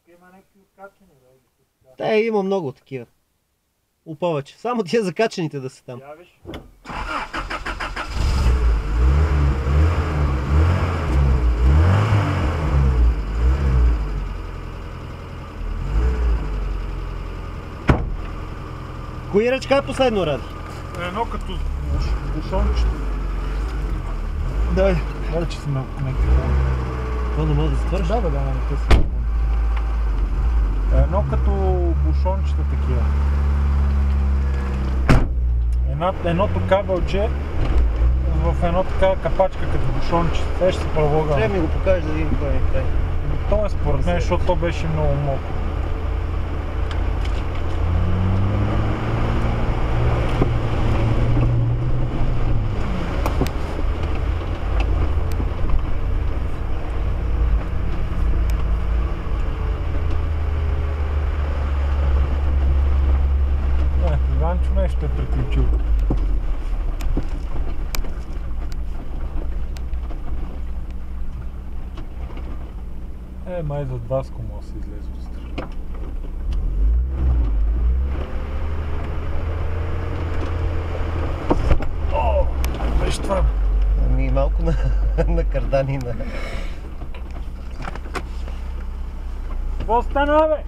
Тук има някакви откачани, да? Та има много такива. Повече. Само тия закачаните да са там. Я виж. Кои ръчка е последно, Ради? Едно като бушонче. Дай. Гледай, че сме някакви. Това не мога да затвориш? Да, не те си. Едно като бушончета такива. Едното кабелче в едно така капачка като бушонче. Те ще се провога. Трябва ми го покажеш да видим кой е край. То е според мен, защото то беше много мокро. Иванчо нещо е приключил. Май за Васко може да се излезе от страна. О, беше това. Ами малко на кардани на... Какво стана, бе?